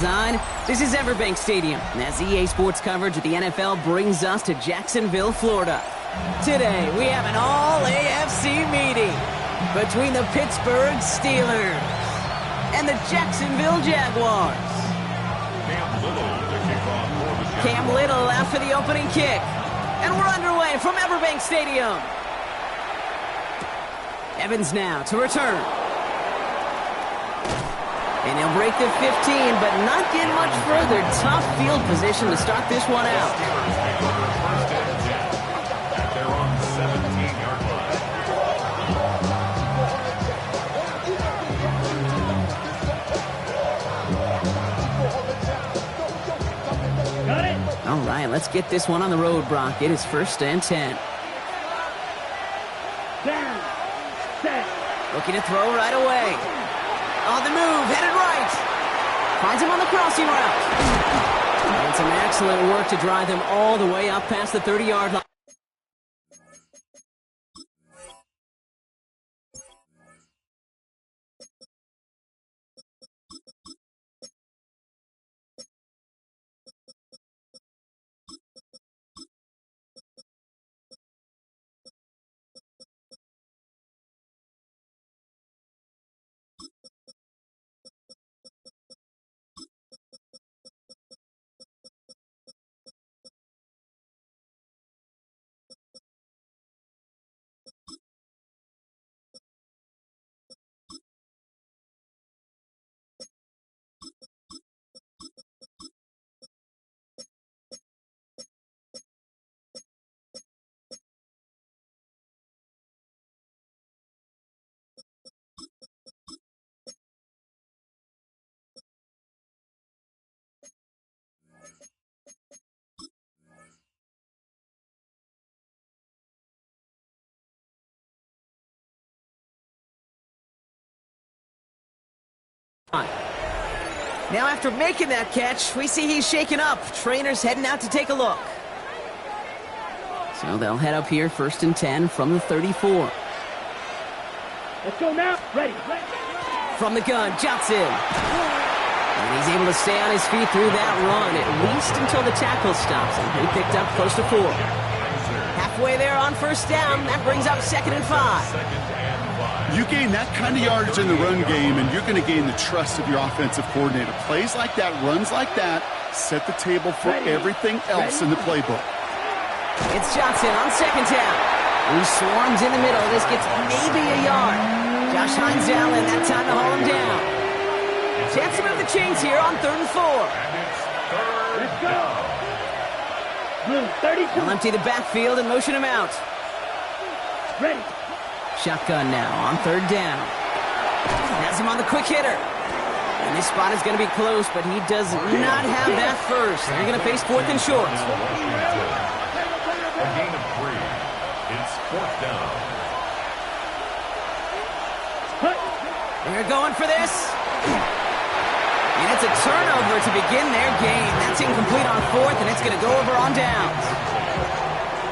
This is Everbank Stadium, as EA Sports coverage of the NFL brings us to Jacksonville, Florida. Today, we have an all-AFC meeting between the Pittsburgh Steelers and the Jacksonville Jaguars. Cam Little out for the opening kick. And we're underway from Everbank Stadium. Evans now to return. And he'll break the 15, but not get much further. Tough field position to start this one out. They're on the 17-yard line. Got it. All right, let's get this one on the road, Brock. It is 1st and 10. Down. Set. Looking to throw right away. On the move, headed right. Finds him on the crossing route. And some excellent work to drive them all the way up past the 30-yard line. Now after making that catch, we see he's shaken up. Trainer's heading out to take a look. So they'll head up here 1st and 10 from the 34. Let's go now. Ready. From the gun, Johnson. And he's able to stay on his feet through that run, at least until the tackle stops him. He picked up close to 4. Halfway there on 1st down. That brings up 2nd and 5. You gain that kind of yardage in the run game, and you're going to gain the trust of your offensive coordinator. Plays like that, runs like that, set the table for everything else in the playbook. It's Johnson on 2nd down. He swarms in the middle. This gets maybe a yard. Josh Hines Allen, that time to haul him down. Chance to move the chains here on 3rd and 4. Let's go. Blue, 32. They'll empty the backfield and motion him out. Ready. Shotgun now on 3rd down. Has him on the quick hitter. And this spot is going to be close, but he does not have that first. They're going to face 4th and short. A gain of 3. It's 4th down. They're going for this. And it's a turnover to begin their game. That's incomplete on 4th, and it's going to go over on downs.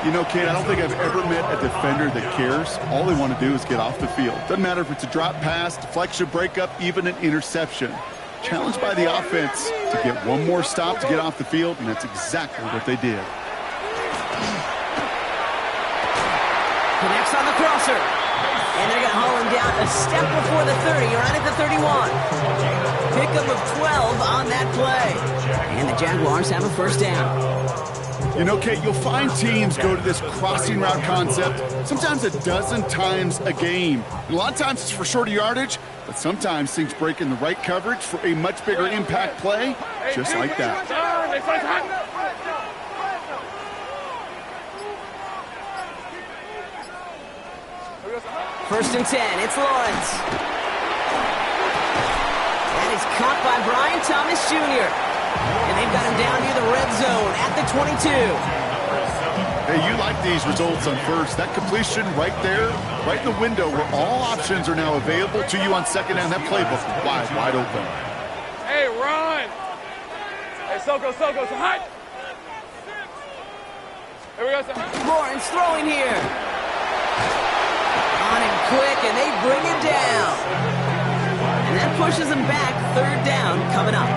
You know, Kate, I don't think I've ever met a defender that cares. All they want to do is get off the field. Doesn't matter if it's a drop pass, deflection, breakup, even an interception. Challenged by the offense to get one more stop to get off the field, and that's exactly what they did. Connects on the crosser. And they're going to haul him down a step before the 30, right at the 31. Pickup of 12 on that play. And the Jaguars have a 1st down. You know, Kate, you'll find teams go to this crossing route concept sometimes a dozen times a game. And a lot of times it's for shorter yardage, but sometimes things break in the right coverage for a much bigger impact play, just like that. 1st and 10, it's Lawrence. That is caught by Brian Thomas Jr. And they've got him down near the red zone at the 22. Hey, you like these results on 1st. That completion right there, right in the window where all options are now available to you on 2nd down. That playbook wide open. Hey, run! Hey, Soko, so hot! Here we go, so Lawrence throwing here. On him quick, and they bring him down. And that pushes him back. 3rd down coming up.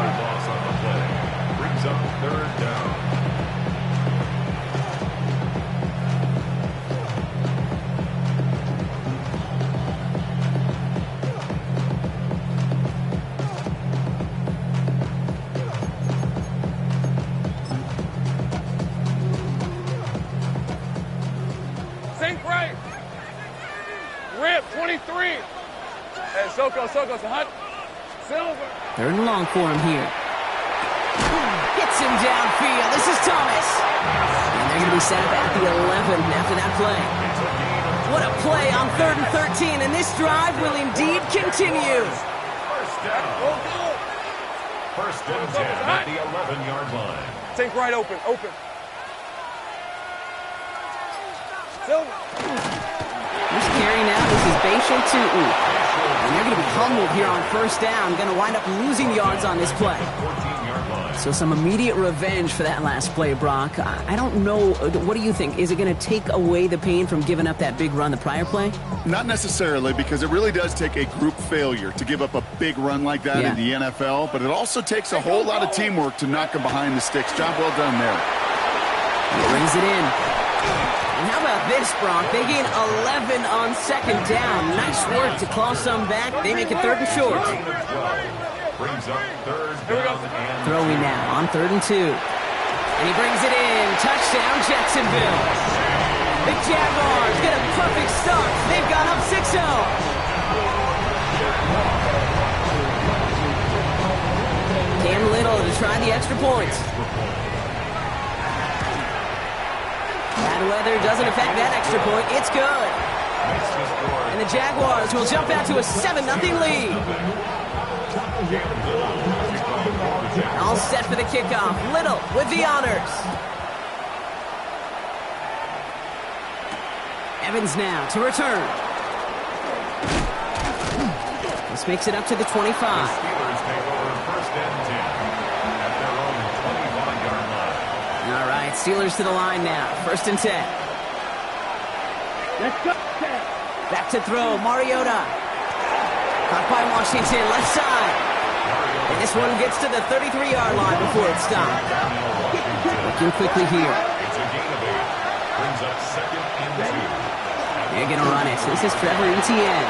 Soko, hunt. Silver. Third and long for him here. Gets him downfield. This is Thomas. And they're going to be set up at the 11 after that play. What a play on 3rd and 13, and this drive will indeed continue. First down. First and 10 at the 11-yard line. Think right open. Silver. This carry now, this is Bashal Tutu. And they're going to be humbled here on first down. Going to wind up losing yards on this play. 14-yard line. So some immediate revenge for that last play, Brock. I don't know. What do you think? Is it going to take away the pain from giving up that big run the prior play? Not necessarily, because it really does take a group failure to give up a big run like that in the NFL. But it also takes a whole lot of teamwork to knock them behind the sticks. Job well done there. He brings it in. And how about this, Brock? They gain 11 on second down. Nice work to claw some back. They make it 3rd and short. Brings up 3rd down and Throwing now on 3rd and 2. And he brings it in. Touchdown, Jacksonville. The Jaguars get a perfect start. They've gone up 6-0. Cam Little to try the extra point. Bad weather doesn't affect that extra point. It's good. And the Jaguars will jump out to a 7-0 lead. All set for the kickoff. Little with the honors. Evans now to return. This makes it up to the 25. Steelers take over first and 10 at their own 25-yard line. All right, Steelers to the line now. 1st and 10. Let's go. Back to throw. Mariota. Caught by Washington, left side. And this one gets to the 33-yard line before it's stopped. Looking quickly here. It's a gain of 8. Brings up 2nd and 2. They're going to run it. This is Trevor Etienne.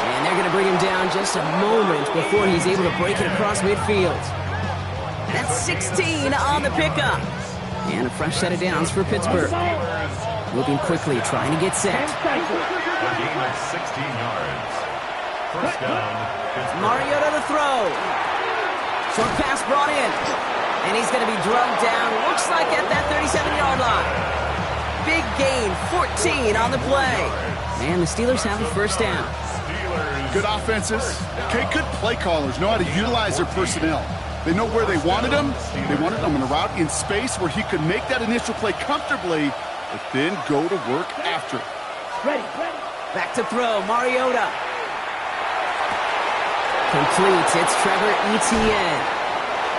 And they're going to bring him down just a moment before he's able to break it across midfield. That's 16 on the pickup. And a fresh set of downs for Pittsburgh. Moving quickly, trying to get set. A gain of 16 yards. First down, Pittsburgh. Mariota to throw. Short pass brought in. And he's going to be drugged down, looks like at that 37-yard line. Big gain, 14 on the play. And the Steelers have a first down. Good offenses. Okay, good play callers know how to utilize their personnel. They know where they wanted him. They wanted him on a route in space where he could make that initial play comfortably, but then go to work after. Ready. Back to throw, Mariota. Complete, it's Trevor Etienne.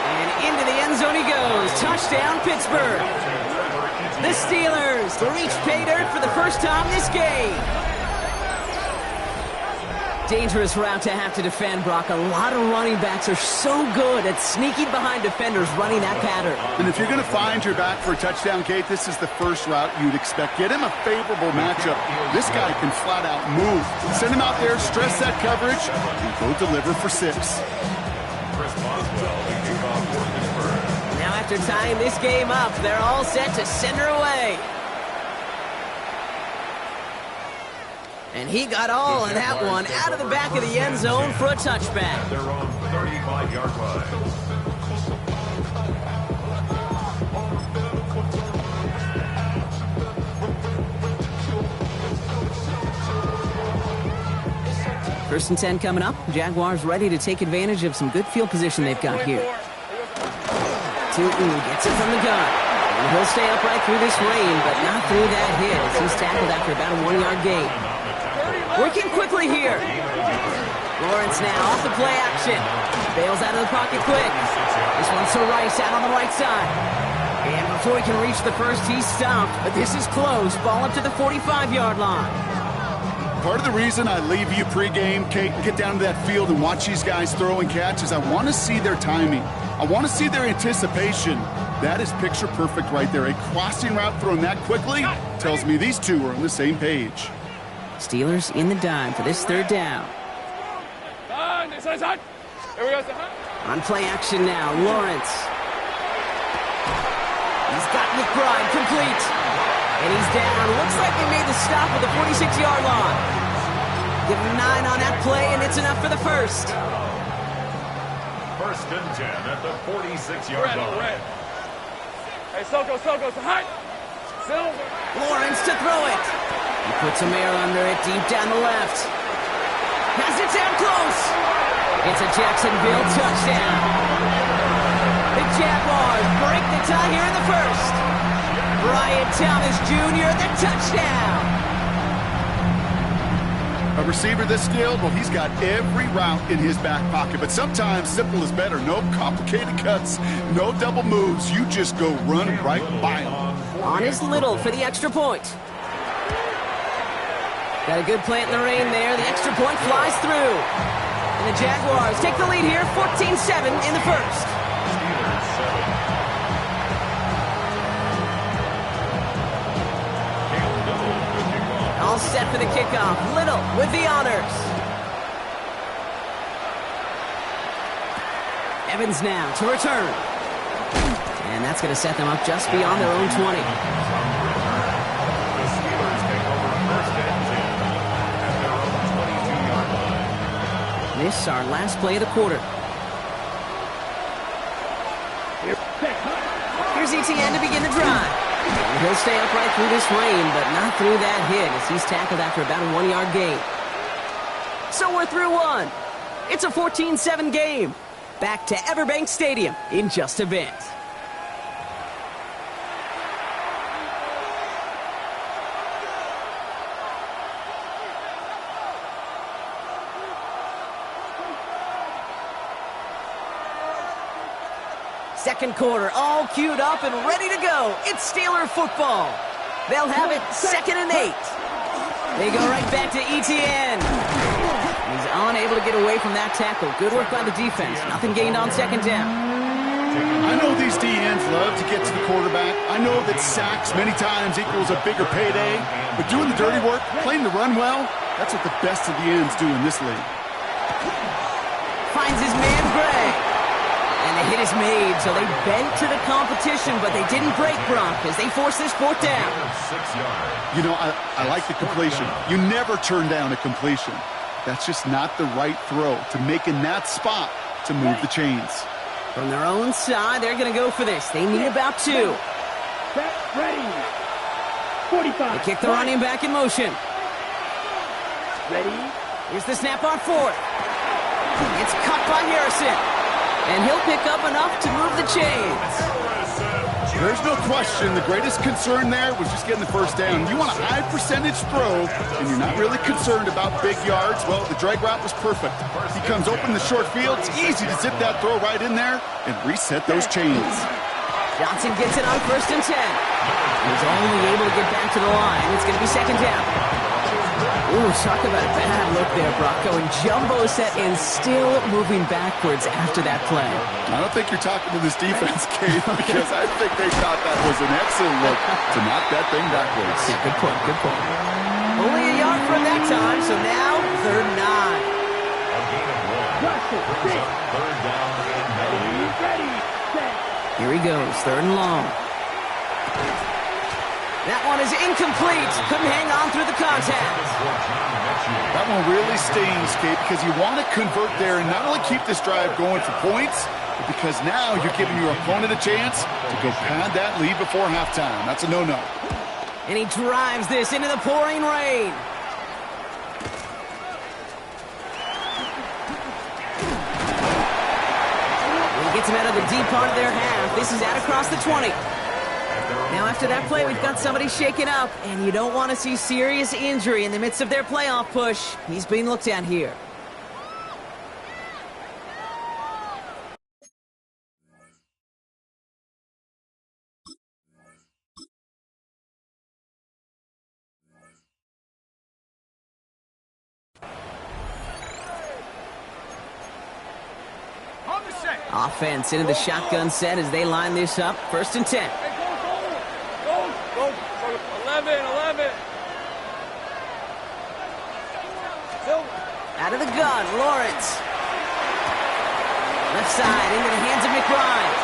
And into the end zone he goes. Touchdown, Pittsburgh. The Steelers reach pay dirt for the first time this game. Dangerous route to have to defend, Brock. A lot of running backs are so good at sneaking behind defenders running that pattern. And if you're going to find your back for a touchdown, Kate, this is the first route you'd expect. Get him a favorable matchup. This guy can flat out move. Send him out there, stress that coverage, and go deliver for 6. Chris Boswell to kick off for Pittsburgh. Now after tying this game up, they're all set to send her away. And he got all of that one out of the back of the end zone for a touchback. They're on 35-yard line. First and 10 coming up. Jaguars ready to take advantage of some good field position they've got here. Tutu gets it from the gun. And he'll stay upright through this rain, but not through that hit as he's tackled after about a 1-yard gain. Working quickly here. Lawrence now off the play action. Bails out of the pocket quick. This one's to Rice out on the right side. And before he can reach the first, he's stopped. But this is close. Ball up to the 45-yard line. Part of the reason I leave you pregame, Kate, and get down to that field and watch these guys throw and catch is I want to see their timing. I want to see their anticipation. That is picture perfect right there. A crossing route thrown that quickly tells me these two are on the same page. Steelers in the dime for this third down. Here we go. On play action now, Lawrence. He's got McBride complete. And he's down. Looks like they made the stop at the 46-yard line. Give him 9 on that play, and it's enough for the first. First and 10 at the 46-yard line. Red. Hey, Soko, so hot. Silver. Lawrence to throw it. He puts some air under it deep down the left. Has it down close. It's a Jacksonville touchdown. The Jaguars break the tie here in the first. Brian Thomas Jr., the touchdown. A receiver this skilled, well, he's got every route in his back pocket. But sometimes simple is better. No complicated cuts, no double moves. You just go run right by him. On is Little for the extra point. Got a good plant in the rain there. The extra point flies through. And the Jaguars take the lead here, 14-7 in the first. All set for the kickoff. Little with the honors. Evans now to return. And that's going to set them up just beyond their own 20. The Steelers take over first and 10 at their own 22-yard line. This our last play of the quarter. Here's ETN to begin the drive. And he'll stay upright through this rain, but not through that hit as he's tackled after about a 1-yard gain. So we're through one. It's a 14-7 game. Back to Everbank Stadium in just a bit. Second quarter, all queued up and ready to go. It's Steeler football. They'll have it 2nd and 8. They go right back to ETN. He's unable to get away from that tackle. Good work by the defense. Nothing gained on 2nd down. I know these DNs love to get to the quarterback. I know that sacks many times equals a bigger payday. But doing the dirty work, playing the run well, that's what the best of the ends do in this league. Finds his man Gray. And the hit is made, so they bent to the competition, but they didn't break Gronk as they force this 4th down. 6 yards. You know, I like the completion. You never turn down a completion. That's just not the right throw to make in that spot to move the chains. From their own side, they're going to go for this. They need about 2. Set, ready. 45. They kick the running back in motion. Ready. Here's the snap on 4th. It's cut by Harrison. And he'll pick up enough to move the chains. There's no question the greatest concern there was just getting the first down. You want a high percentage throw, and you're not really concerned about big yards. Well, the drag route was perfect. He comes open the short field. It's easy to zip that throw right in there and reset those chains. Johnson gets it on 1st and 10. He's only able to get back to the line. It's going to be 2nd down. Ooh, talk about a bad look there, Brock. Going jumbo set and still moving backwards after that play. I don't think you're talking to this defense, Kate, because I think they thought that was an excellent look to knock that thing backwards. Yeah, good point, good point. Only a yard from that time, so now 3rd and 9. A gain of 1 brings up 3rd down and 9. Ready. Set. Here he goes, 3rd and long. That one is incomplete. Couldn't hang on through the contact. That one really stings, Kate, because you want to convert there and not only keep this drive going for points, but because now you're giving your opponent a chance to go pad that lead before halftime. That's a no-no. And he drives this into the pouring rain. He gets him out of the deep part of their half. This is out across the 20. Now after that play, we've got somebody shaken up, and you don't want to see serious injury in the midst of their playoff push. He's being looked at here. Offense into the shotgun set as they line this up. 1st and 10. Go. 11. Silver. Out of the gun, Lawrence. Left side into the hands of McBride.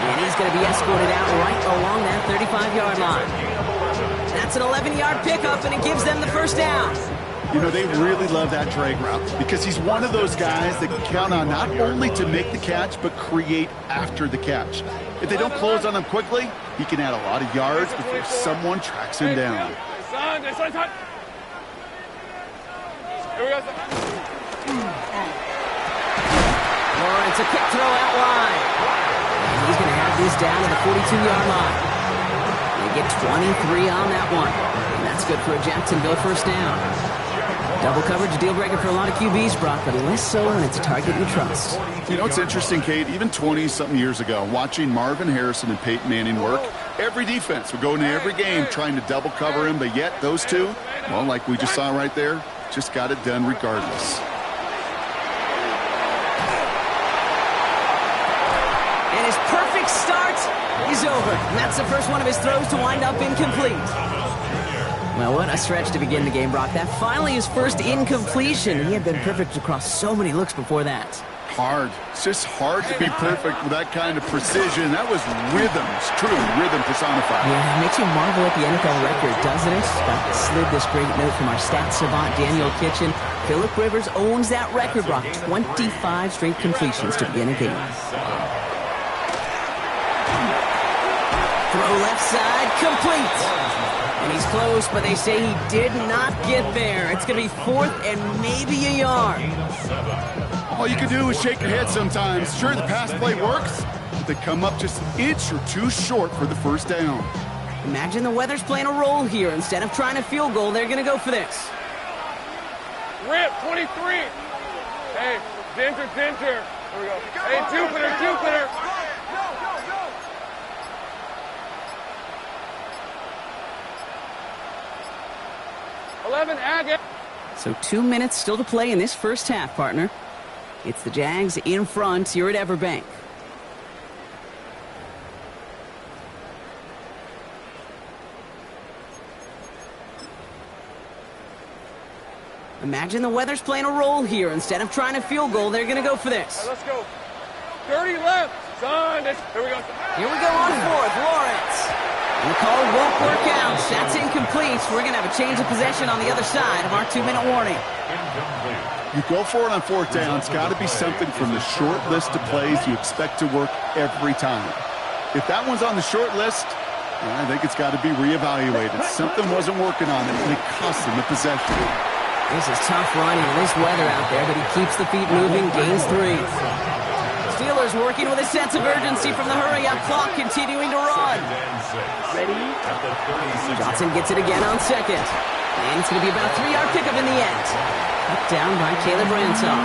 And he's going to be escorted out right along that 35-yard line. That's an 11-yard pickup, and it gives them the 1st down. You know, they really love that drag route because he's one of those guys that can count on not only to make the catch, but create after the catch. If they don't close on him quickly, he can add a lot of yards before someone tracks him down. Here we go. Lawrence, a quick throw out wide. And he's going to have this down to the 42-yard line. They get 23 on that one. And that's good for a Jacksonville first down. Double coverage, deal breaker for a lot of QBs, Brock, but less so when it's a target you trust. You know, it's interesting, Kate, even 20-something years ago, watching Marvin Harrison and Peyton Manning work, every defense would go into every game trying to double cover him, but yet those two, well, like we just saw right there, just got it done regardless. And his perfect start is over. And that's the first one of his throws to wind up incomplete. Well, what a stretch to begin the game, Brock. That finally his first incompletion. He had been perfect across so many looks before that. Hard. It's just hard to be perfect with that kind of precision. That was rhythm. It's truly rhythm personified. Yeah, it makes you marvel at the NFL record, doesn't it? Scott slid this great note from our stats savant, Daniel Kitchen. Phillip Rivers owns that record, Brock. 25 straight completions to begin a game. Throw left side, complete. And he's close, but they say he did not get there. It's going to be 4th and maybe a yard. All you can do is shake your head sometimes. Sure, the pass play works, but they come up just an inch or two short for the first down. Imagine the weather's playing a role here. Instead of trying a field goal, they're going to go for this. Rip, 23. Hey, Dinter. Here we go. Hey, Jupiter. 11, Agate. So 2 minutes still to play in this first half, partner. It's the Jags in front here at Everbank. Imagine the weather's playing a role here. Instead of trying a field goal, they're going to go for this. Let's go. 30 left. Son, here we go. Here we go on 4th, Lawrence. And the call won't work out. That's incomplete. So we're going to have a change of possession on the other side of our 2-minute warning. You go for it on 4th down. It's got to be something from the short list of plays you expect to work every time. If that one's on the short list, I think it's got to be reevaluated. Something wasn't working on it, and it cost him the possession. This is tough running in this weather out there, but he keeps the feet moving, gains 3. Steelers working with a sense of urgency from the hurry-up clock, continuing to run. Ready? Johnson gets it again on 2nd. And it's going to be about a 3-yard pickup in the end. Up down by Caleb Ransom.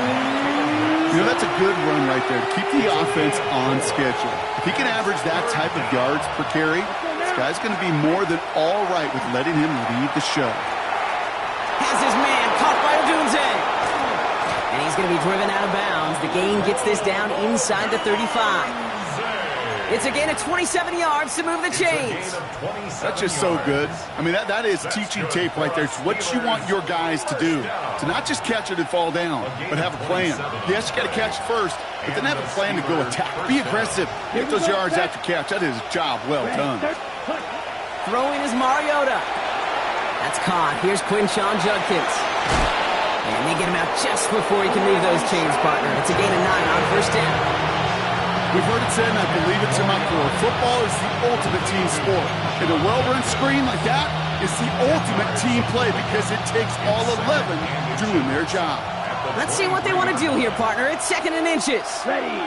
You know, that's a good run right there to keep the offense on schedule. If he can average that type of yards per carry, this guy's going to be more than all right with letting him lead the show. Has his man caught by Odunze. And he's going to be driven out of bounds. The gain gets this down inside the 35. It's a gain of 27 yards to move the chains. That's just so good. I mean, that is teaching tape right there. It's what you want your guys to do. To not just catch it and fall down, but have a plan. Yes, you got to catch it first, but then have a plan to go attack. Be aggressive. Get those yards after catch. That is a job well done. Throwing is Mariota. That's caught. Here's Quinshawn Judkins. And they get him out just before he can move those chains, partner. It's a gain of 9 on 1st down. We've heard it said, and I believe it to my core, football is the ultimate team sport. And a well-run screen like that is the ultimate team play because it takes all 11 doing their job. Let's see what they want to do here, partner. It's 2nd and inches. Ready.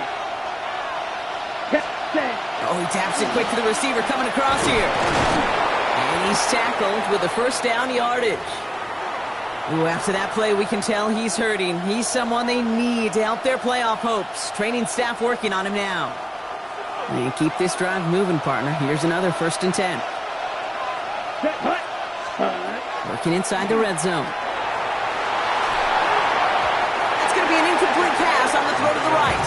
Set. Oh, he taps it quick to the receiver coming across here. And he's tackled with the first down yardage. Ooh, after that play, we can tell he's hurting. He's someone they need to help their playoff hopes. Training staff working on him now. And keep this drive moving, partner. Here's another 1st and 10. Set. Hut. Working inside the red zone. That's going to be an incomplete pass on the throw to the right.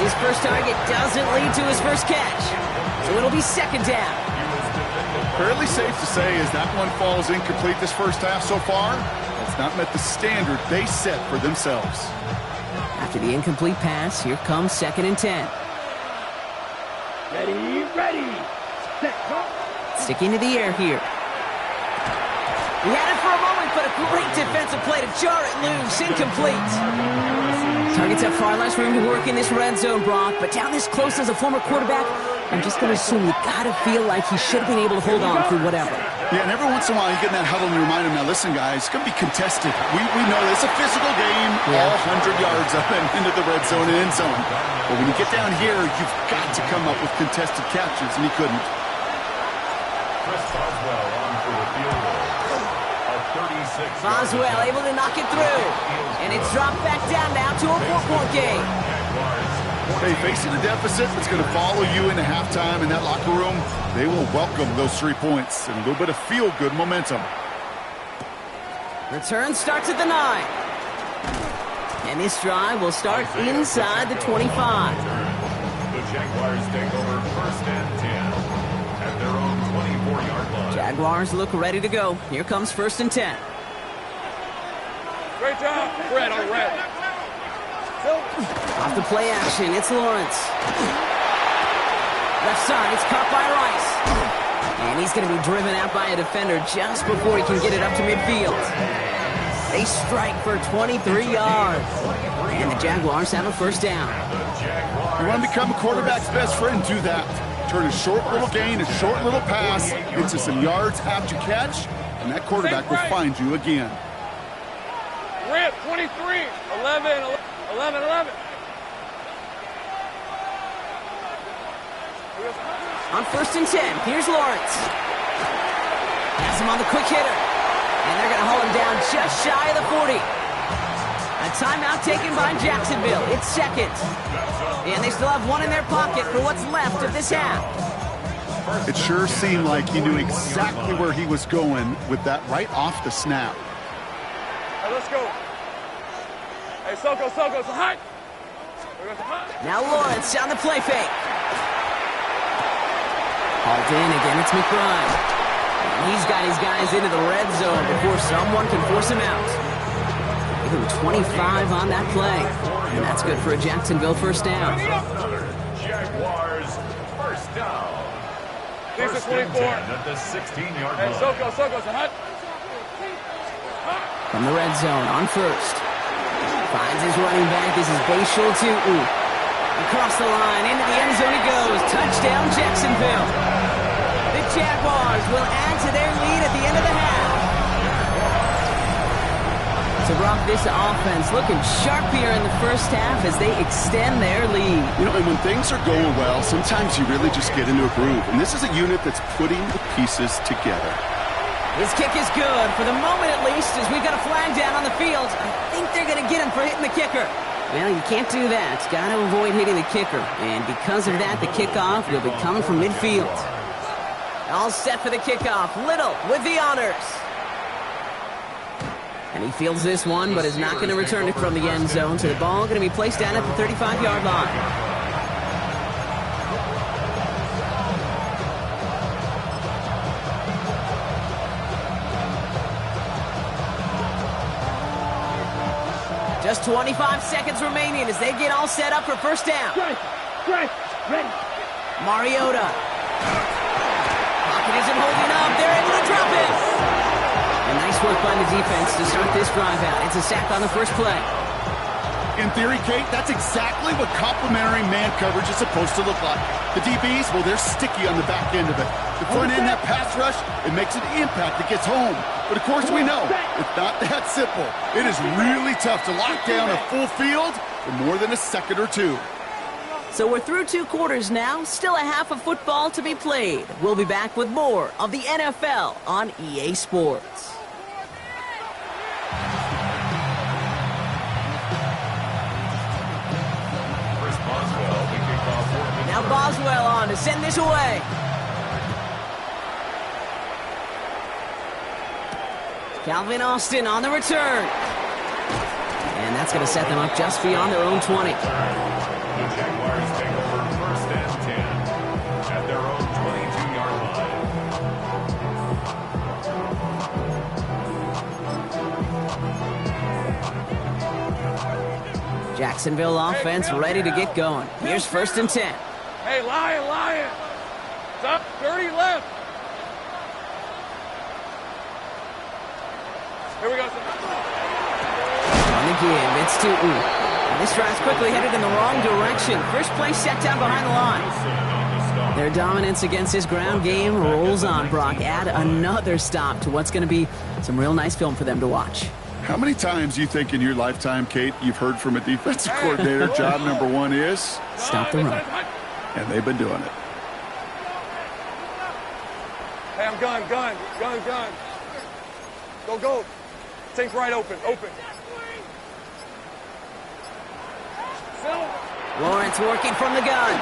His first target doesn't lead to his first catch. So it'll be 2nd down. Fairly safe to say as that one falls incomplete this first half so far, it's not met the standard they set for themselves. After the incomplete pass, here comes 2nd and 10. Ready. Set. Sticking to the air here. He had it for a moment, but a great defensive play to jar it loose. Incomplete. Targets have far less room to work in this red zone, Brock, but down this close as a former quarterback, I'm just going to assume you got to feel like he should have been able to hold on through whatever. Yeah, and every once in a while you get in that huddle and you remind him, now listen, guys, it's going to be contested. We know it's a physical game, all 100 yards up and into the red zone and end zone. But when you get down here, you've got to come up with contested catches, and he couldn't. Chris Boswell on for the field goal. Boswell able to knock it through. And it's dropped back down now to a 4-point game. Hey, facing a deficit that's going to follow you into halftime in that locker room, they will welcome those 3 points and a little bit of feel-good momentum. Return starts at the 9. And this drive will start inside the 25. The Jaguars take over first and 10 at their own 24-yard line. Jaguars look ready to go. Here comes first and 10. Great job. Red on red. Off the play action, it's Lawrence. Left side, it's caught by Rice. And he's going to be driven out by a defender just before he can get it up to midfield. They strike for 23 yards. And the Jaguars have a first down. You want to become a quarterback's best friend, do that. Turn a short little gain, a short little pass into some yards after catch, and that quarterback will find you again. Red, 23, 11. On first and 10, here's Lawrence. Has him on the quick hitter. And they're going to haul him down just shy of the 40. A timeout taken by Jacksonville. It's second. And they still have one in their pocket for what's left of this half. It sure seemed like he knew exactly where he was going with that right off the snap. Hey, let's go. Hey, Soko, so hot. Now Lawrence on the play fake. Hauled in again, it's McBride. And he's got his guys into the red zone before someone can force him out. Give him 25 on that play. And that's good for a Jacksonville first down. Jaguars first down. First and 24. At the 16-yard line. Hey, Soko, so hot. From the red zone on first. Finds his running back. This is Bashul Tutu. Across the line, into the end zone he goes. Touchdown, Jacksonville. The Jaguars will add to their lead at the end of the half. So, Brock, this offense looking sharp here in the first half as they extend their lead. You know, and when things are going well, sometimes you really just get into a groove. And this is a unit that's putting the pieces together. His kick is good, for the moment at least, as we've got a flag down on the field. I think they're going to get him for hitting the kicker. Well, you can't do that. Got to avoid hitting the kicker. And because of that, the kickoff will be coming from midfield. All set for the kickoff. Little with the honors. And he fields this one, but is not going to return it from the end zone. So the ball going to be placed down at the 35-yard line. Just 25 seconds remaining as they get all set up for first down. Ready. Mariota. Pocket isn't holding up. They're able to drop it. And nice work by the defense to start this drive out. It's a sack on the first play. In theory, Kate, that's exactly what complementary man coverage is supposed to look like. The DBs, well, they're sticky on the back end of it. The front end, that pass rush, it makes an impact that gets home. But, of course, we know it's not that simple. It is really tough to lock down a full field for more than a second or two. So we're through 2 quarters now. Still a half of football to be played. We'll be back with more of the NFL on EA Sports. Now Boswell on to send this away. Calvin Austin on the return. And that's going to set them up just beyond their own 20. The Jaguars take over first and 10 at their own 22-yard line. Jacksonville offense ready to get going. Here's first and 10. Hey, Lion. Top 30 left. Here we go. On the give, it's Tootin. And this drive's quickly headed in the wrong direction. First play set down behind the line. Their dominance against this ground game rolls on, Brock. Add another stop to what's going to be some real nice film for them to watch. How many times do you think in your lifetime, Kate, you've heard from a defensive coordinator, job number one is? Stop the run. And they've been doing it. Hey, I'm gun. Go. Think right open. Lawrence working from the gun.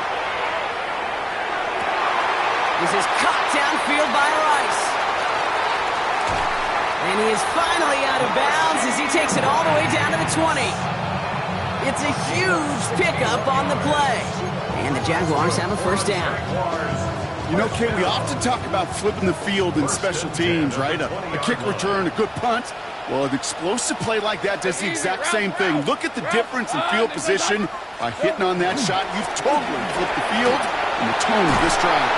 This is caught downfield by Rice. And he is finally out of bounds as he takes it all the way down to the 20. It's a huge pickup on the play. And the Jaguars have a first down. You know, Kate, we often talk about flipping the field in special teams, right? A kick return, a good punt. Well, an explosive play like that does the exact same thing. Look at the difference in field position. By hitting on that shot, you've totally flipped the field and the tone of this drive.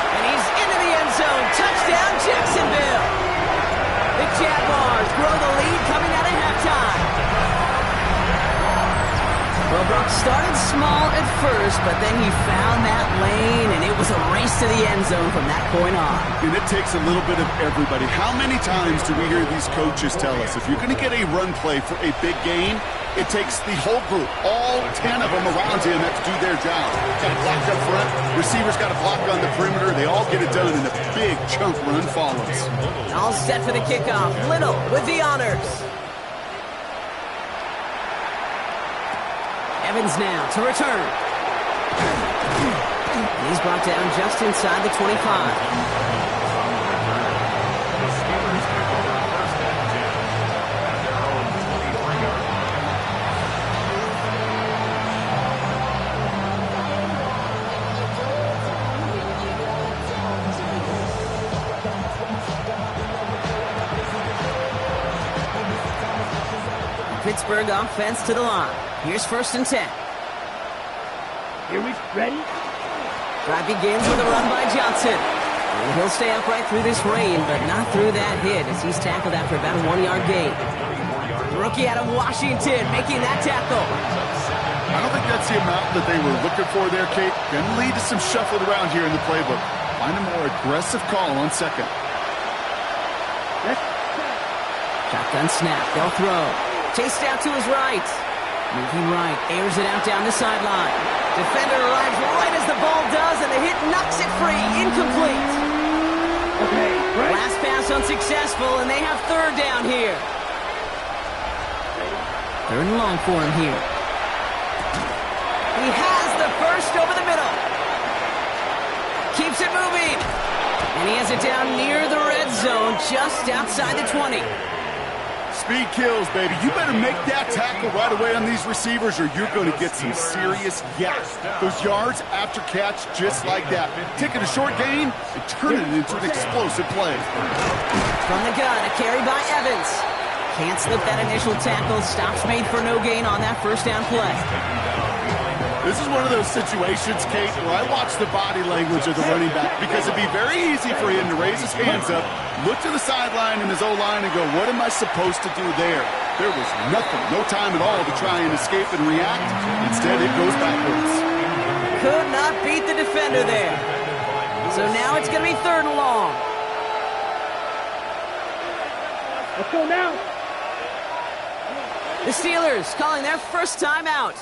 And he's into the end zone. Touchdown, Jacksonville. The Jaguars grow the lead coming out of halftime. Well, Brock started small at first, but then he found that lane, and it was a race to the end zone from that point on. And it takes a little bit of everybody. How many times do we hear these coaches tell us, if you're going to get a run play for a big gain, it takes the whole group, all 10 of them around him have to do their job. Got to block up front, receivers got to block on the perimeter, they all get it done, and a big chunk run follows. All set for the kickoff. Little with the honors. Evans now to return. And he's brought down just inside the 25. The Steelers convert first and 10 at their own 23-yard line. Pittsburgh offense to the line. Here's first and 10. Here we ready? Drive begins with a run by Johnson. And he'll stay upright through this rain, but not through that hit as he's tackled after about a 1-yard gain. The rookie out of Washington making that tackle. I don't think that's the amount that they were looking for there, Kate. Going to lead to some shuffling around here in the playbook. Find a more aggressive call on second. Shotgun snap. They'll throw. Chased out to his right. Moving right. Airs it out down the sideline. Defender arrives right as the ball does, and the hit knocks it free. Incomplete. Okay, right. Last pass unsuccessful, and they have third down here. Third and long for him here. He has the first over the middle. Keeps it moving. And he has it down near the red zone, just outside the 20. Speed kills, baby. You better make that tackle right away on these receivers or you're going to get some serious gas. Those yards after catch just like that. Taking a short gain and turning it into an explosive play. From the gun, a carry by Evans. Can't slip that initial tackle. Stops made for no gain on that first down play. This is one of those situations, Kate, where I watch the body language of the running back because it'd be very easy for him to raise his hands up, look to the sideline in his O-line and go, what am I supposed to do there? There was nothing, no time at all to try and escape and react. Instead, it goes backwards. Could not beat the defender there. So now it's going to be third and long. Let's go now. The Steelers calling their first time out,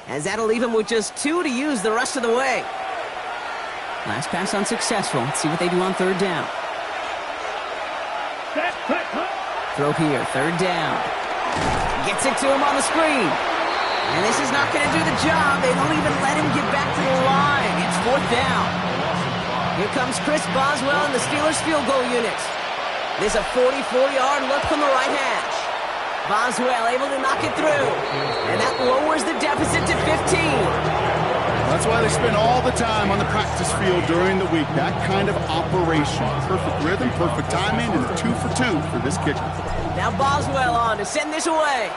as that'll leave him with just 2 to use the rest of the way. Last pass unsuccessful. Let's see what they do on third down. Set, cut. Throw here, third down. Gets it to him on the screen. And this is not going to do the job. They don't even let him get back to the line. It's fourth down. Here comes Chris Boswell and the Steelers field goal unit. There's a 44-yard look from the right hash. Boswell able to knock it through. And that lowers the deficit to 15. That's why they spend all the time on the practice field during the week. That kind of operation. Perfect rhythm, perfect timing, and a 2 for 2 for this kicker. Now Boswell on to send this away.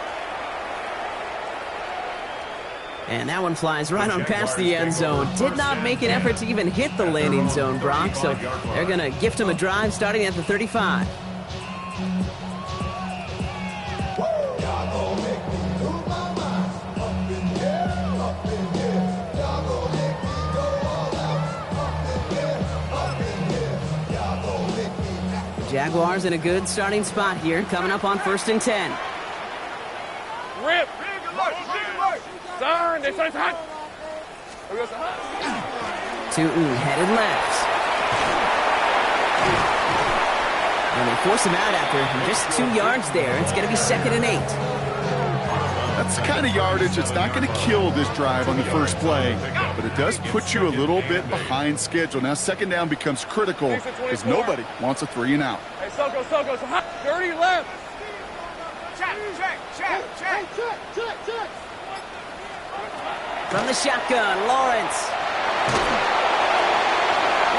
And that one flies right on past the end zone. Did not make an effort to even hit the landing zone, Brock. So they're going to gift him a drive starting at the 35. Jaguars in a good starting spot here, coming up on 1st and 10. Rip. Son, they start hot. Tootin headed left. And they force him out after just 2 yards there. It's going to be 2nd and 8. That's the kind of yardage that's not going to kill this drive on the first play, but it does put you a little bit behind schedule. Now 2nd down becomes critical because nobody wants a 3 and out. Hey, Soko, so hot. Dirty left. Check. From the shotgun, Lawrence.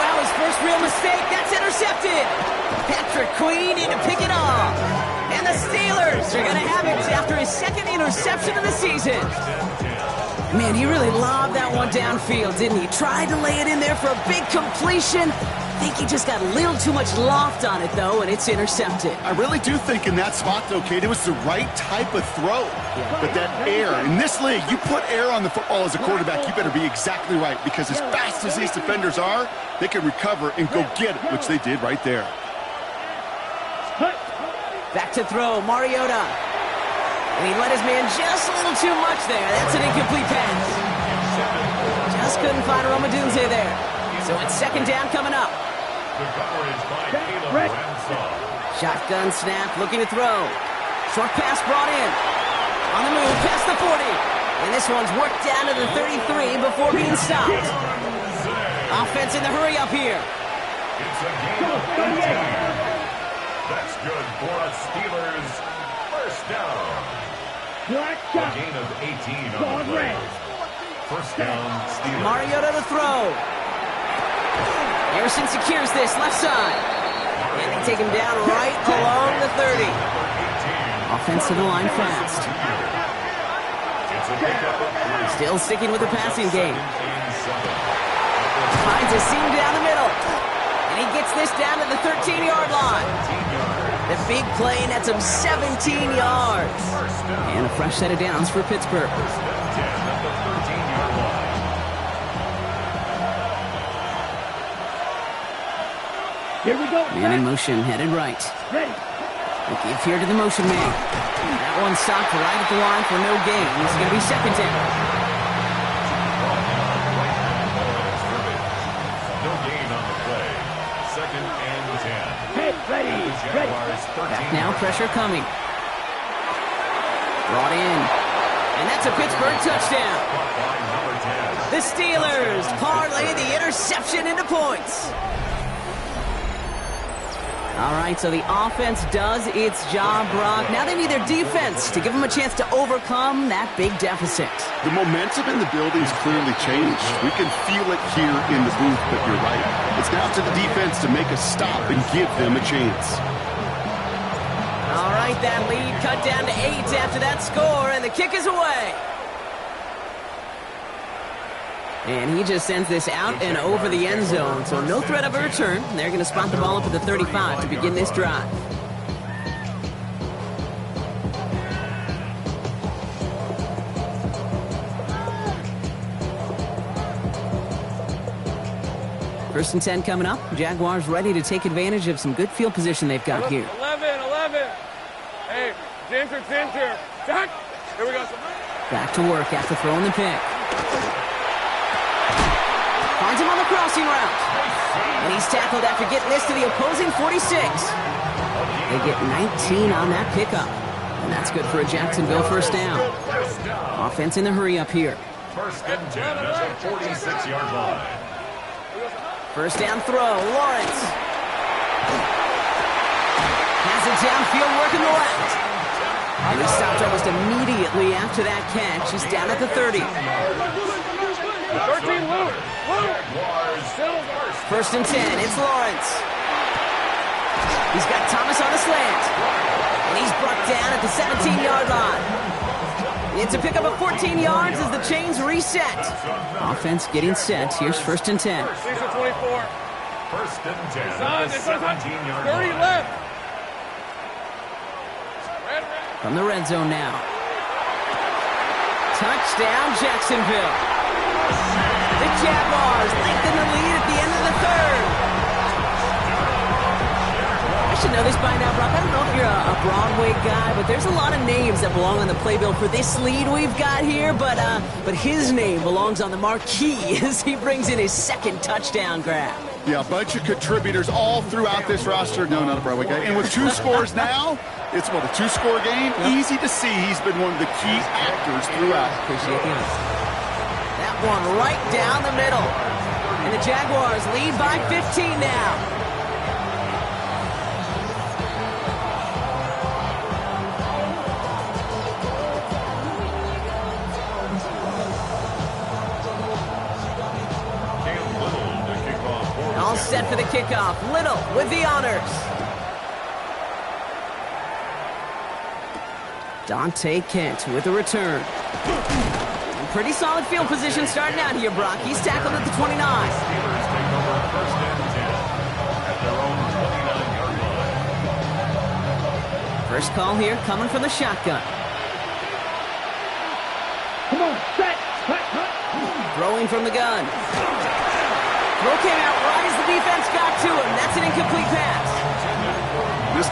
Well, his first real mistake, that's intercepted. Patrick Queen in to pick it off. And the Steelers are going to have it after his 2nd interception of the season. Man, he really lobbed that one downfield, didn't he? Tried to lay it in there for a big completion. I think he just got a little too much loft on it, though, and it's intercepted. I really do think in that spot, though, Kate, it was the right type of throw. But that air, in this league, you put air on the football as a quarterback, you better be exactly right, because as fast as these defenders are, they can recover and go get it, which they did right there. Back to throw, Mariota. And he let his man just a little too much there. That's an incomplete pass. Just couldn't find Romadunze there. So it's 2nd down coming up. The coverage by Caleb Ramshaw. Shotgun snap, looking to throw. Short pass brought in. On the move, past the 40. And this one's worked down to the 33 before being stopped. Offense in the hurry up here. It's a game of 18. That's good for a Steelers first down. A gain of 18 on the play. First down, Steelers. Mariota to throw. Harrison secures this, left side. And they take him down right along the 30. Offense to the line fast. Still sticking with the passing game. Finds a seam down the middle. And he gets this down to the 13-yard line. The big play nets him 17 yards. And a fresh set of downs for Pittsburgh. Here we go. Man in motion, headed right. Ready. Looking here to the motion man. That one stopped right at the line for no gain. This is going to be 2nd down. No gain on the play. 2nd and 10. Hey, ready. Back now, pressure coming. Brought in. And that's a Pittsburgh touchdown. The Steelers parlay the interception into points. All right, so the offense does its job, Brock. Now they need their defense to give them a chance to overcome that big deficit. The momentum in the building's clearly changed. We can feel it here in the booth, but you're right. It's now to the defense to make a stop and give them a chance. All right, that lead cut down to 8 after that score, and the kick is away. And he just sends this out and over the end zone, so no threat of a return. They're going to spot the ball up at the 35 to begin this drive. First and 10 coming up. Jaguars ready to take advantage of some good field position they've got here. 11. Hey, Ginger. Jack. Here we go. Back to work after throwing the pick. Finds him on the crossing route. And he's tackled after getting this to the opposing 46. They get 19 on that pickup. And that's good for a Jacksonville first down. Offense in the hurry up here. First and 10 at the 46-yard line. First down throw, Lawrence. Has it downfield, working the left. And he stopped almost immediately after that catch. He's down at the 30. 13, Luke. First and 10, it's Lawrence. He's got Thomas on the slant. And he's brought down at the 17-yard line. It's a pickup of 14 yards as the chains reset. Offense getting set. Here's first and 10. 24. First and 10 at the 17-yard 30 line. left. From the red zone now. Touchdown, Jacksonville. The Jaguars lengthen the lead at the end of the third. A should know this by now, Brock. I don't know if you're a Broadway guy, but there's a lot of names that belong on the playbill for this lead we've got here. But his name belongs on the marquee as he brings in his second touchdown grab. Yeah, a bunch of contributors all throughout this roster. No, not a Broadway guy. And with 2 scores now, it's what, a 2-score game? Yep. Easy to see he's been one of the key actors throughout. Appreciate the honesty. That one right down the middle. And the Jaguars lead by 15 now. All set for the kickoff. Little with the honors. Dante Kent with the return. Pretty solid field position starting out here, Brock. He's tackled at the 29. Steelers take over first and 10 at their own 29-yard line. First call here coming from the shotgun. Come on, set, cut. Throwing from the gun. Throw came out right as the defense got to him. That's an incomplete pass. This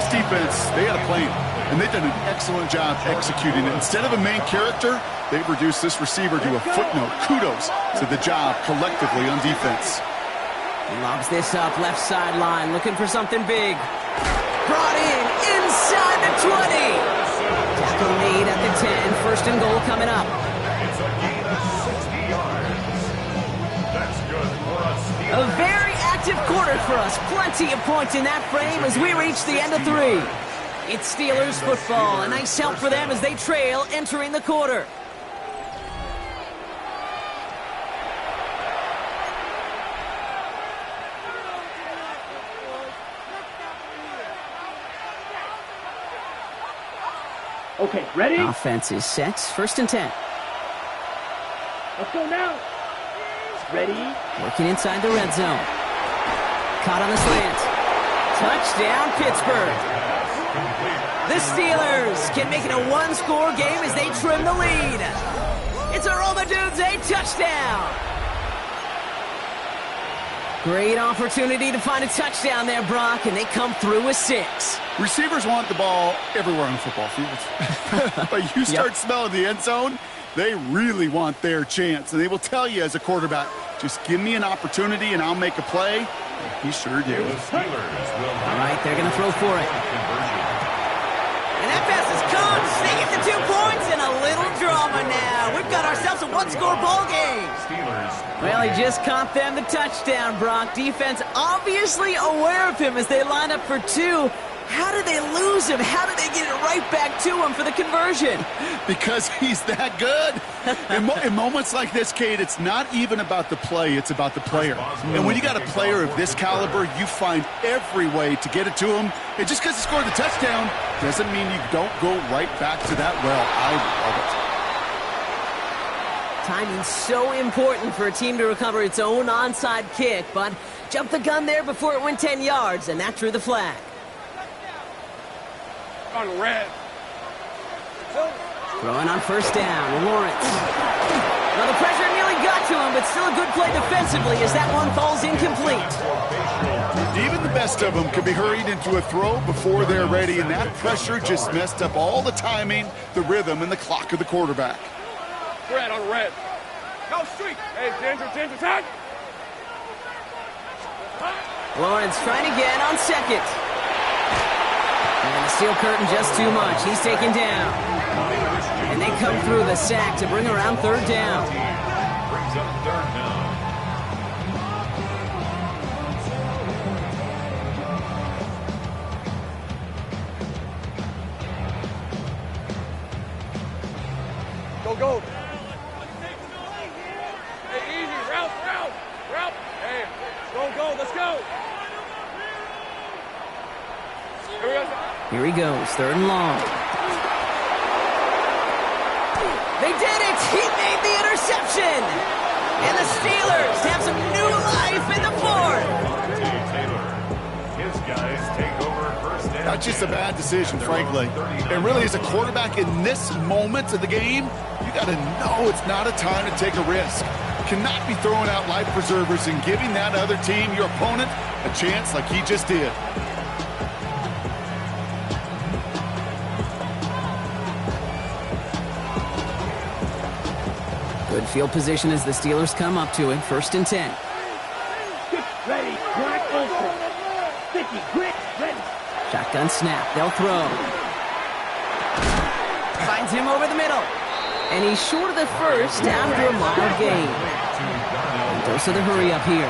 defense, they had a plan. And they've done an excellent job executing it. Instead of a main character, they've reduced this receiver to a footnote. Kudos to the job collectively on defense. He lobs this up left sideline, looking for something big. Brought in inside the 20. Tackle made at the 10. First and goal coming up. It's a gain of 60 yards. That's good for a Steelers. A very active quarter for us. Plenty of points in that frame as we reach the end of 3. It's Steelers football. A nice help for them as they trail entering the quarter. Okay, ready? Offense is set. First and 10. Let's go now. Ready? Working inside the red zone. Caught on the slant. Touchdown, Pittsburgh. The Steelers can make it a 1-score game as they trim the lead. It's a Roma Dudes, a touchdown. Great opportunity to find a touchdown there, Brock, and they come through with 6. Receivers want the ball everywhere on the football field. But you start smelling the end zone, they really want their chance. And they will tell you as a quarterback, just give me an opportunity and I'll make a play. And he sure did. All right, they're going to throw for it. And that pass is caught. They get the 2 points and a little drama now. We've got ourselves a 1-score ball game. Well, he just caught them the touchdown, Brock. Defense obviously aware of him as they line up for 2. How did they lose him? How did they get it right back to him for the conversion? Because he's that good. In moments like this, Kate, it's not even about the play, it's about the player. And when you got a player of this caliber, you find every way to get it to him. And just because he scored the touchdown doesn't mean you don't go right back to that well. I love it. Timing's so important for a team to recover its own onside kick, but jumped the gun there before it went 10 yards, and that drew the flag. On red. Throwing on first down, Lawrence. Well, the pressure nearly got to him, but still a good play defensively as that one falls incomplete. Even the best of them can be hurried into a throw before they're ready, and that pressure just messed up all the timing, the rhythm, and the clock of the quarterback. Red on red. Go street. Hey, Ginger, tag. Lawrence trying again on second. And the steel curtain just too much. He's taken down. And they come through the sack to bring around third down. Brings up third down. Go. Hey, easy. Route. Hey, go. Let's go. Here he goes, third and long. They did it! He made the interception! And the Steelers have some new life in the 4th. His guys take over first down. Not just a bad decision, frankly. And really, as a quarterback in this moment of the game, you got to know it's not a time to take a risk. You cannot be throwing out life preservers and giving that other team, your opponent, a chance like he just did. Good field position as the Steelers come up to it. 1st and 10. Ready. Black open. Sticky. Grit. Ready. Shotgun snap. They'll throw. Finds him over the middle. And he's short of the first after a mild gain. Dose of the hurry up here.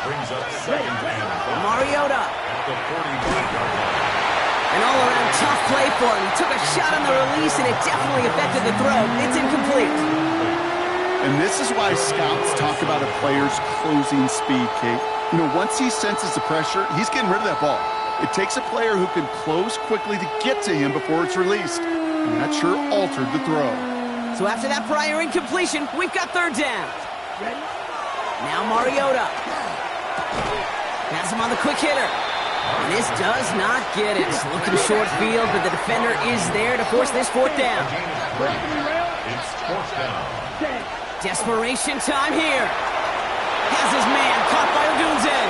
Brings up 2nd and 5. Mariota. At the 45-yard line. An all-around tough play for him. He took a shot on the release, and it definitely affected the throw. It's incomplete. And this is why scouts talk about a player's closing speed, Kate. You know, once he senses the pressure, he's getting rid of that ball. It takes a player who can close quickly to get to him before it's released. And that sure altered the throw. So after that prior incompletion, we've got 3rd down. Now Mariota. Has him on the quick hitter. And this does not get it. Looking short field, but the defender is there to force this 4th down. It's 4th down. Desperation time here. Has his man caught by Odunze.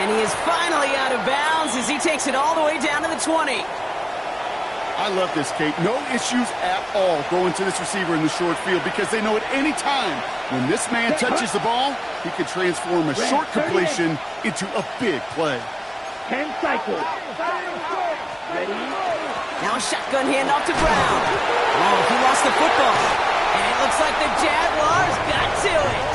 And he is finally out of bounds as he takes it all the way down to the 20. I love this, Kate. No issues at all going to this receiver in the short field because they know at any time when this man touches the ball, he can transform a short completion into a big play. 10 cycles. Ready. Now a shotgun handoff to Brown. Oh, he lost the football. And it looks like the Jaguars got to it.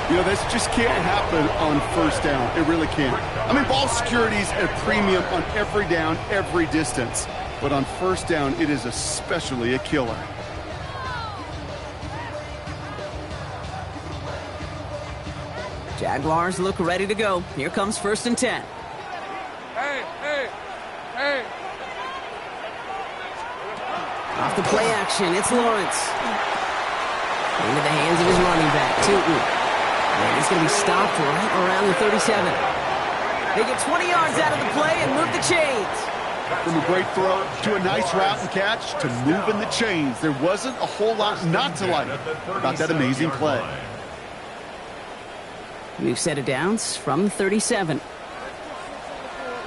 You know, this just can't happen on 1st down. It really can't. I mean, ball security's at a premium on every down, every distance. But on 1st down, it is especially a killer. Jaguars look ready to go. Here comes 1st and 10. Hey. Off the play action, it's Lawrence. Into the hands of his running back, Tootin. And he's going to be stopped right around the 37. They get 20 yards out of the play and move the chains. From a great throw to a nice route and catch to moving the chains. There wasn't a whole lot not to like about that amazing play. New set of downs from 37.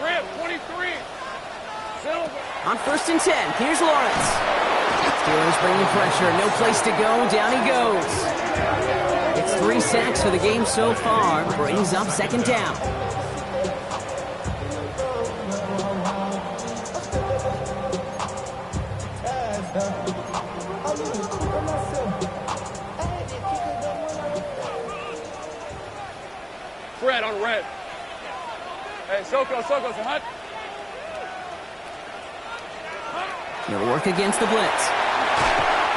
Rip, 23. Silver. On 1st and 10, here's Lawrence. Steelers bringing pressure, no place to go, down he goes. It's 3 sacks for the game so far, brings up 2nd down. Fred on red. Hey, Soko, so hot. He'll work against the blitz.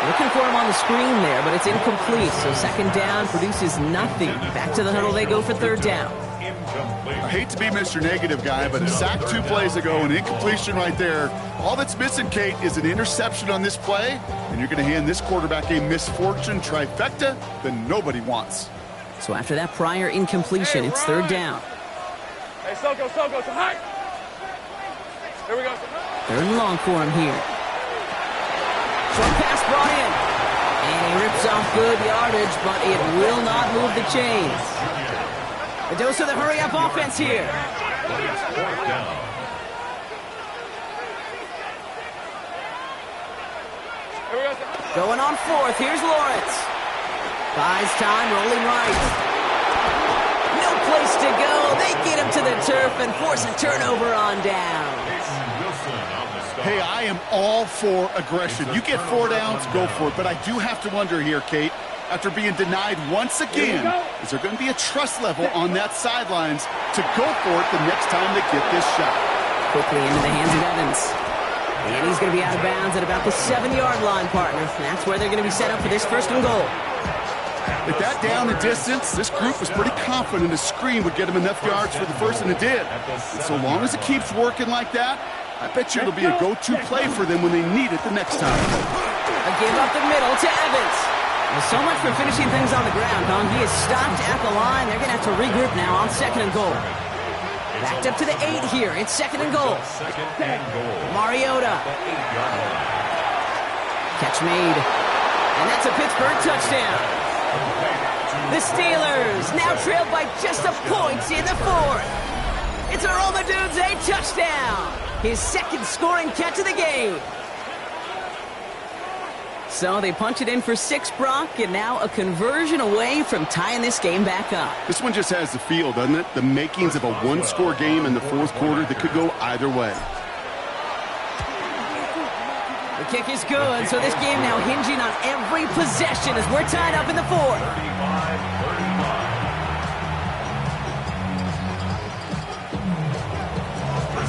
Looking for him on the screen there, but it's incomplete. So 2nd down produces nothing. Back to the huddle they go for 3rd down. I hate to be Mr. Negative guy, but a sack 2 plays ago, an incompletion right there. All that's missing, Kate, is an interception on this play, and you're going to hand this quarterback a misfortune trifecta that nobody wants. So after that prior incompletion, it's 3rd down. Hey, Soko, so hot. Here we go. 3rd and long for him here. Short pass brought in. And he rips off good yardage, but it will not move the chains. A dose of the hurry-up offense here. Going on 4th, here's Lawrence. Buys time, rolling right. No place to go. They get him to the turf and force a turnover on down. Hey, I am all for aggression. You get 4 downs, go for it. But I do have to wonder here, Kate, after being denied once again, is there going to be a trust level on that sidelines to go for it the next time they get this shot? Quickly into the hands of Evans. And he's going to be out of bounds at about the 7-yard line, partner. That's where they're going to be set up for this 1st and goal. At that down and distance, this group was pretty confident a screen would get them enough yards for the 1st, and it did. And so long as it keeps working like that, I bet you it'll be a go-to play for them when they need it the next time. A give up the middle to Evans. Well, so much for finishing things on the ground, huh? He is stopped at the line. They're going to have to regroup now on 2nd and goal. Backed up to the 8 here. It's 2nd and goal. Mariota. Catch made. And that's a Pittsburgh touchdown. The Steelers now trailed by just a point in the 4th. It's a Odunze touchdown. His 2nd scoring catch of the game. So they punch it in for 6, Brock, and now a conversion away from tying this game back up. This one just has the feel, doesn't it? The makings of a one-score game in the fourth quarter that could go either way. The kick is good, so this game now hinging on every possession as we're tied up in the fourth.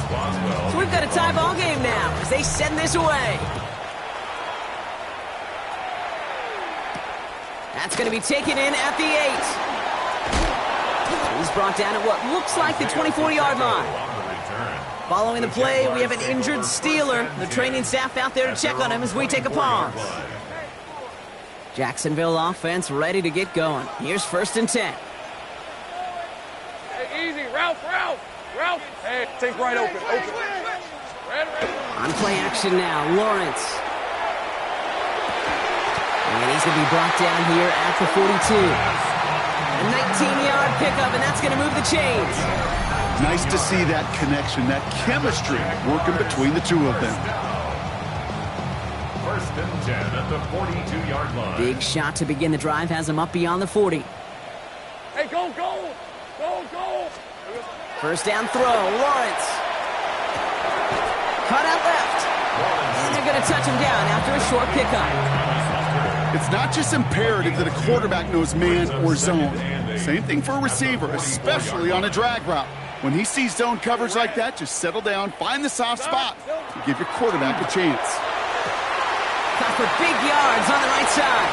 35-35. So we've got a tie ball game now as they send this away. That's going to be taken in at the 8. He's brought down at what looks like the 24-yard line. Following the play, we have an injured Steeler. The training staff out there to check on him as we take a pause. Jacksonville offense ready to get going. Here's 1st and 10. Hey, easy. Ralph. Hey, take right open. On play action now, Lawrence. And he's going to be brought down here at the 42. A 19-yard pickup, and that's going to move the chains. Nice to see that connection, that chemistry working between the two of them. 1st and 10 at the 42-yard line. Big shot to begin the drive has him up beyond the 40. Hey, go. 1st down throw, Lawrence. Cut out left. And they're going to touch him down after a short pickup. It's not just imperative that a quarterback knows man or zone. Same thing for a receiver, especially on a drag route. When he sees zone coverage like that, just settle down, find the soft spot, and give your quarterback a chance. Cut for big yards on the right side.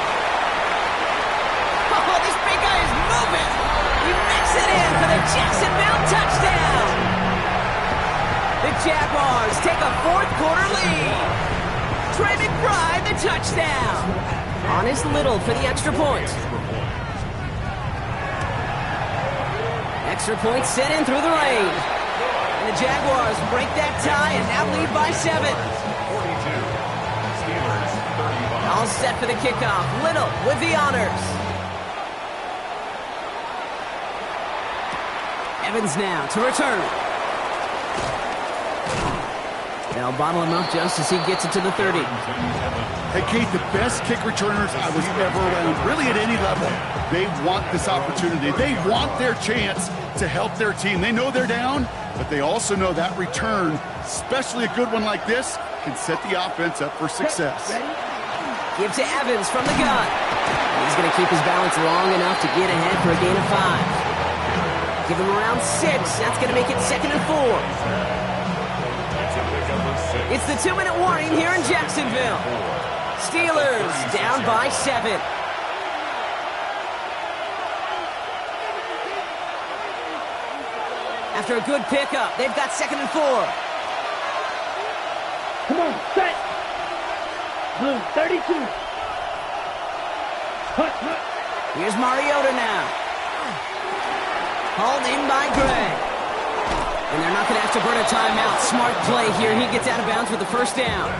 Oh, this big guy is moving. He makes it in for the Jacksonville touchdown. The Jaguars take a fourth-quarter lead. Trey McBride, the touchdown. Honest Little for the extra point. Extra point sent in through the rain. And the Jaguars break that tie and now lead by 7. 42. Steelers 35. All set for the kickoff. Little with the honors. Evans now to return. They'll bottle him up just as he gets it to the 30. Hey, Kate, the best kick returners I was ever around, really at any level, they want this opportunity. They want their chance to help their team. They know they're down, but they also know that return, especially a good one like this, can set the offense up for success. Give to Evans from the gun. He's going to keep his balance long enough to get ahead for a gain of 5. Give him around 6. That's going to make it 2nd and 4. It's the 2-minute warning here in Jacksonville. Steelers down by 7. After a good pickup, they've got 2nd and 4. Come on, set. Blue, 32. Hut. Here's Mariota now. Hauled in by Gray. And they're not going to have to burn a timeout. Smart play here. He gets out of bounds with the 1st down.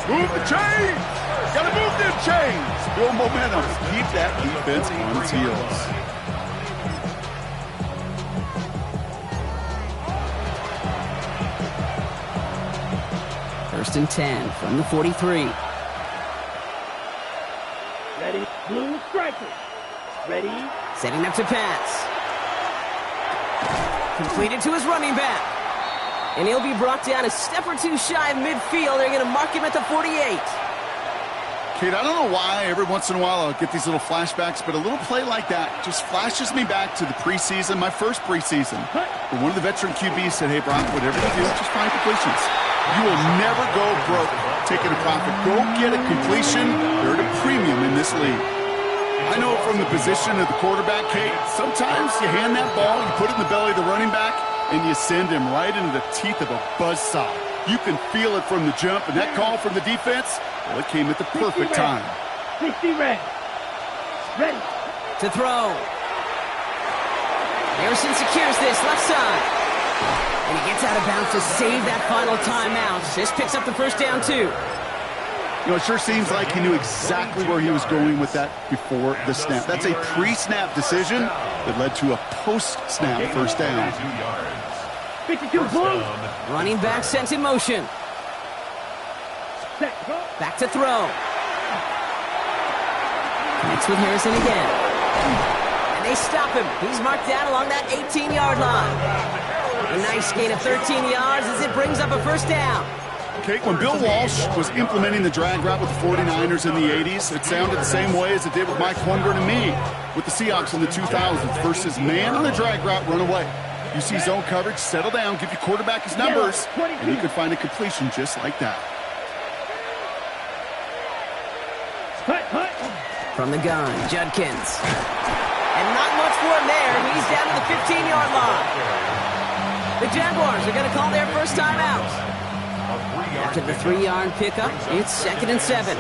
Move the chains! Gotta move them chains! Build momentum. Keep that defense on its heels. First and 10 from the 43. Ready, blue striker. Ready. Setting up to pass. Completed to his running back. And he'll be brought down a step or two shy of midfield. They're going to mark him at the 48. Kate, I don't know why every once in a while I'll get these little flashbacks, but a little play like that just flashes me back to the preseason, my first preseason. But one of the veteran QBs said, hey, Brock, whatever you do, just find completions. You will never go broke taking a profit. Go get a completion. They're at a premium in this league. I know from the position of the quarterback, Kate, sometimes you hand that ball, you put it in the belly of the running back, and you send him right into the teeth of a buzzsaw. You can feel it from the jump, and that call from the defense, well, it came at the perfect time. 60 red. Ready. To throw. Harrison secures this left side. And he gets out of bounds to save that final timeout. This picks up the 1st down, too. You know, it sure seems like he knew exactly where he was going with that before the snap. That's a pre-snap decision that led to a post-snap 1st down. 52 blue. Running back sent in motion. Set. Back to throw. Next with Harrison again. And they stop him. He's marked down along that 18-yard line. A nice gain of 13 yards as it brings up a first down. Okay, when Bill Walsh was implementing the drag route with the 49ers in the 80s, it sounded the same way as it did with Mike Holmgren and me with the Seahawks in the 2000s versus man on a drag route, run away. You see zone coverage, settle down, give your quarterback his numbers, and he could find a completion just like that. From the gun, Judkins. And not much for him there. He's down to the 15-yard line. The Jaguars are going to call their first time out. After the 3-yard pickup, it's 2nd and 7.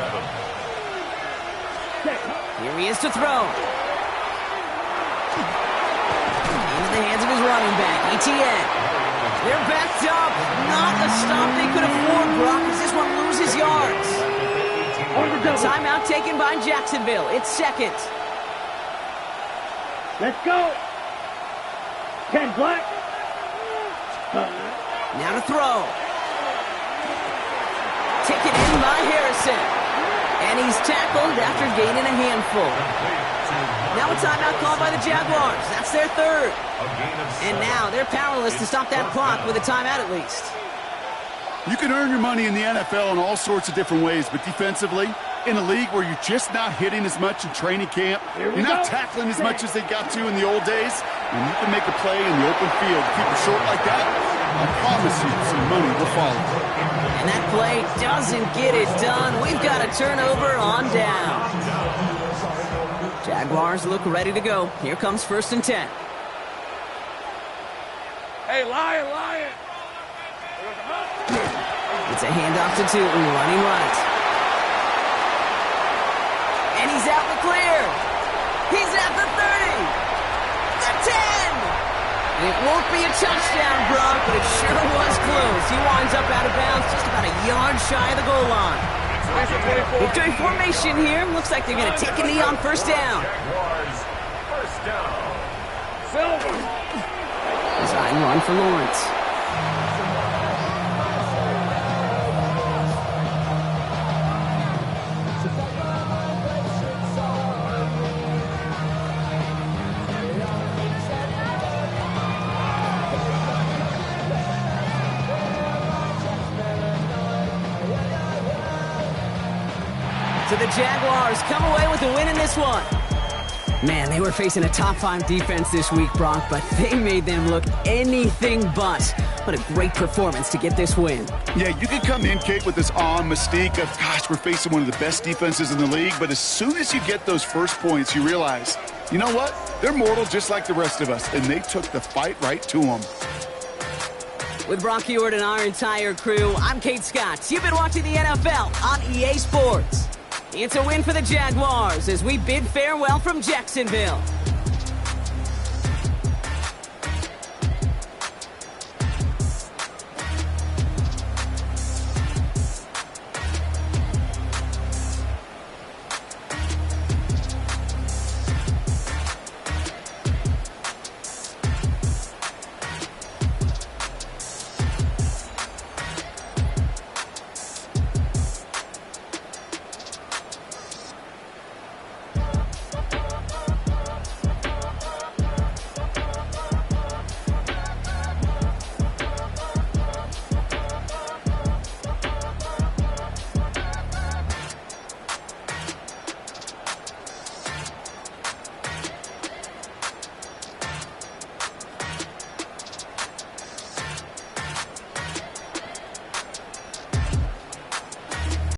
Here he is to throw. Into the hands of his running back, ETN. They're backed up. Not the stop they could afford, Brock, as this one loses yards. The timeout taken by Jacksonville. It's 2nd. Let's go. 10 black. Now to throw. Taken in by Harrison. And he's tackled after gaining a handful. Now a timeout called by the Jaguars. That's their 3rd. And now they're powerless to stop that clock with a timeout at least. You can earn your money in the NFL in all sorts of different ways, but defensively, in a league where you're just not hitting as much in training camp, you're not tackling as much as they got to in the old days, and you can make a play in the open field. Keep it short like that, I promise you some money will follow. And that play doesn't get it done. We've got a turnover on down. Jaguars look ready to go. Here comes 1st and 10. Hey, Lion. It's a handoff to Tootin, running right. And he's out in the clear. He's at the 30. The 10. It won't be a touchdown, Brock, but it sure was close. He winds up out of bounds just about a yard shy of the goal line. Victory formation here. Looks like they're going to take a knee on 1st down. First down. Silver. Design run for Lawrence. So the Jaguars come away with a win in this one. Man, they were facing a top 5 defense this week, Brock, but they made them look anything but. What a great performance to get this win. Yeah, you can come in, Kate, with this awe and mystique of, gosh, we're facing one of the best defenses in the league, but as soon as you get those first points, you realize, you know what? They're mortal just like the rest of us, and they took the fight right to them. With Brock Heward and our entire crew, I'm Kate Scott. You've been watching the NFL on EA Sports. It's a win for the Jaguars as we bid farewell from Jacksonville.